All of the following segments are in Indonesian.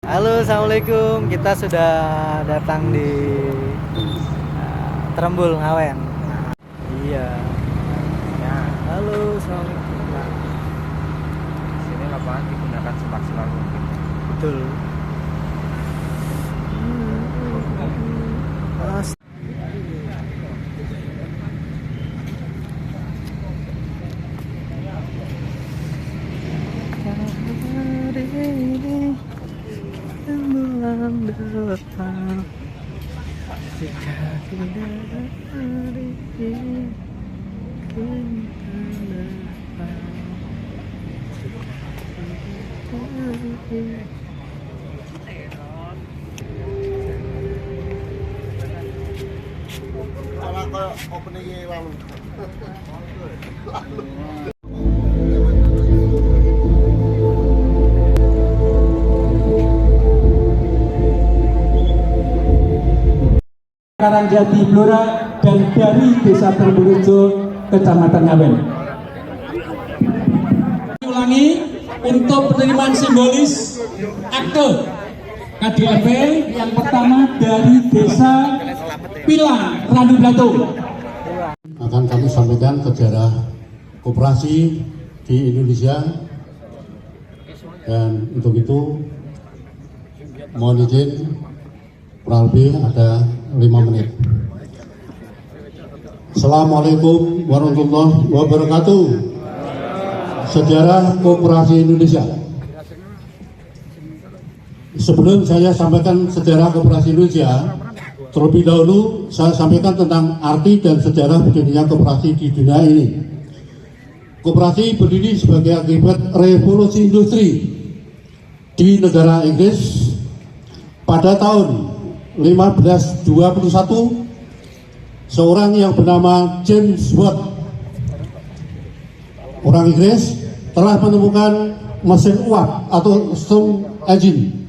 Halo, assalamualaikum. Kita sudah datang di Trembul Ngawen. Iya. Ya, Halo, assalamualaikum. di sini lapangan digunakan semaksimal mungkin. Betul. Mas. Hari ini bulan depan, jika tidak hari ini kita dapat, Malah kayak opening lalu. Karangjati Blora dan dari Desa Trembulrejo, Kecamatan Ngawen. Ulangi untuk penerimaan simbolis akte KDRT yang pertama dari Desa Pilang, Randu Blatu. Akan kami sampaikan sejarah koperasi di Indonesia, dan untuk itu mohon izin kurang lebih ada 5 menit. Assalamualaikum warahmatullahi wabarakatuh. Sejarah koperasi Indonesia. Sebelum saya sampaikan sejarah koperasi Indonesia, terlebih dahulu saya sampaikan tentang arti dan sejarah berdirinya koperasi di dunia ini. Koperasi berdiri sebagai akibat revolusi industri di negara Inggris pada tahun 1521. Seorang yang bernama James Watt, orang Inggris, telah menemukan mesin uap atau steam engine.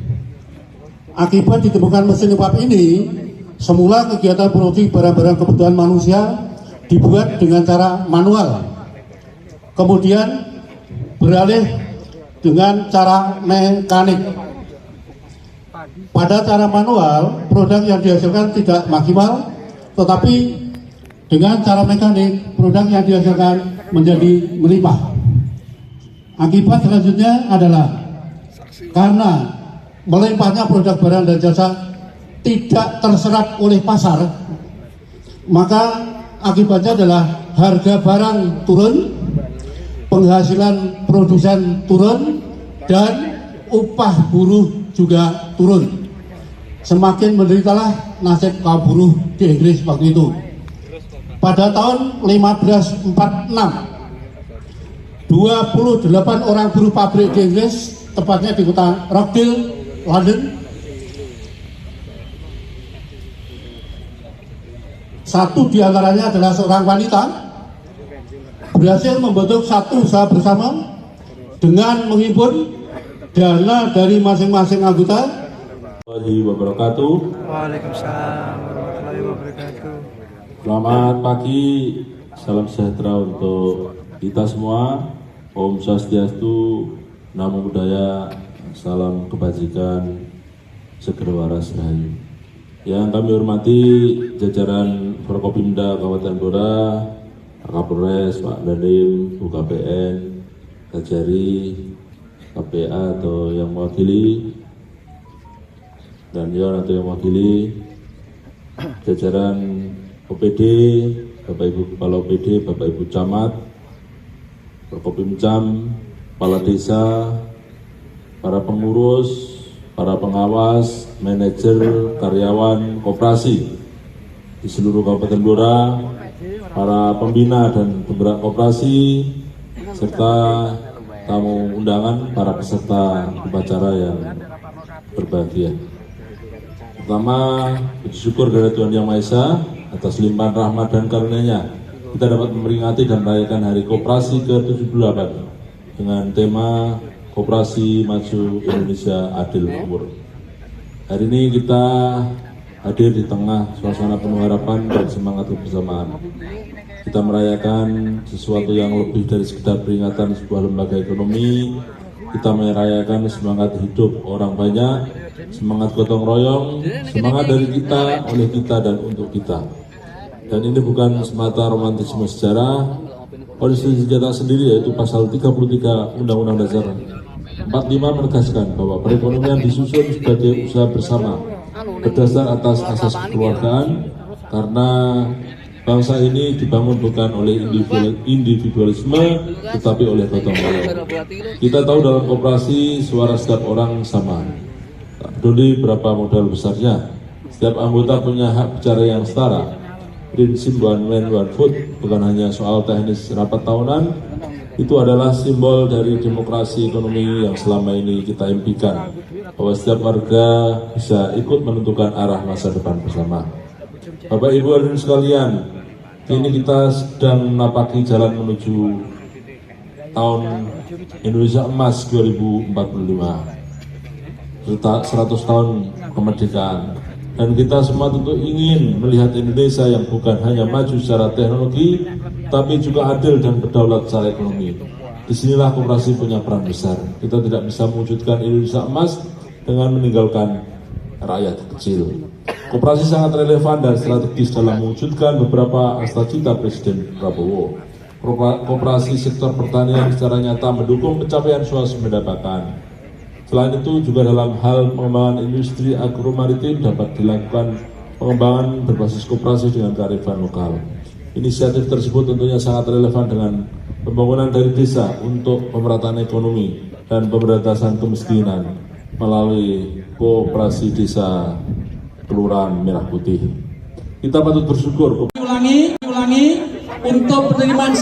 Akibat ditemukan mesin uap ini, semula kegiatan produksi barang-barang kebutuhan manusia dibuat dengan cara manual, kemudian beralih dengan cara mekanik. Pada cara manual, produk yang dihasilkan tidak maksimal, tetapi dengan cara mekanik, produk yang dihasilkan menjadi melimpah. Akibat selanjutnya adalah karena melimpahnya produk barang dan jasa tidak terserap oleh pasar, maka akibatnya adalah harga barang turun, penghasilan produsen turun, dan upah buruh juga turun. Semakin menderitalah nasib kaum buruh di Inggris waktu itu. Pada tahun 1546, 28 orang buruh pabrik di Inggris, tepatnya di kota Rochdale, London, satu di antaranya adalah seorang wanita, berhasil membentuk satu usaha bersama dengan menghimpun dana dari masing-masing anggota. Warahmatullahi wabarakatuh. Waalaikumsalam warahmatullahi wabarakatuh. Selamat pagi, salam sejahtera untuk kita semua. Om Swastiastu, Namo Buddhaya, salam kebajikan, segera waras rahayu. Yang kami hormati jajaran Forkopimda Kabupaten Blora, Pak Kapolres, Pak Dandim, UKPN, Kajari, KPA atau yang mewakili, dan Yon atau yang mewakili, jajaran OPD, Bapak Ibu Kepala OPD, Bapak Ibu Camat, Forkopimcam, Kepala Desa, para pengurus, para pengawas, manajer, karyawan koperasi di seluruh Kabupaten Blora, para pembina dan penggerak koperasi, serta tamu undangan, para peserta upacara yang berbahagia. Pertama, puji syukur kepada Tuhan Yang Maha Esa atas limpahan rahmat dan karunia-Nya, kita dapat memperingati dan merayakan Hari Koperasi ke-78 dengan tema Koperasi Maju Indonesia Adil Makmur. Hari ini kita hadir di tengah suasana penuh harapan dan semangat kebersamaan. Kita merayakan sesuatu yang lebih dari sekedar peringatan sebuah lembaga ekonomi, kita merayakan semangat hidup orang banyak, semangat gotong royong, semangat dari kita, oleh kita, dan untuk kita. Dan ini bukan semata romantisme sejarah. Konstitusi kita sendiri, yaitu pasal 33 Undang-Undang Dasar 45 menegaskan bahwa perekonomian disusun sebagai usaha bersama berdasar atas asas kekeluargaan, karena bangsa ini dibangun bukan oleh individualisme tetapi oleh gotong royong. Kita tahu dalam koperasi suara setiap orang sama, tak peduli berapa modal besarnya, setiap anggota punya hak bicara yang setara. Prinsip one man one vote bukan hanya soal teknis rapat tahunan, itu adalah simbol dari demokrasi ekonomi yang selama ini kita impikan, bahwa setiap warga bisa ikut menentukan arah masa depan bersama. Bapak Ibu hadirin sekalian, kini kita sedang menapaki jalan menuju tahun Indonesia Emas 2045, 100 tahun kemerdekaan. Dan kita semua tentu ingin melihat Indonesia yang bukan hanya maju secara teknologi, tapi juga adil dan berdaulat secara ekonomi. Disinilah koperasi punya peran besar. Kita tidak bisa mewujudkan Indonesia Emas dengan meninggalkan rakyat kecil. Koperasi sangat relevan dan strategis dalam mewujudkan beberapa cita Presiden Prabowo. Koperasi sektor pertanian secara nyata mendukung pencapaian swasembada pakan. Selain itu juga dalam hal pengembangan industri agromaritim dapat dilakukan pengembangan berbasis koperasi dengan kearifan lokal. Inisiatif tersebut tentunya sangat relevan dengan pembangunan dari desa untuk pemerataan ekonomi dan pemberantasan kemiskinan melalui koperasi desa Kelurahan Merah Putih. Kita patut bersyukur. Ulangi untuk penerimaan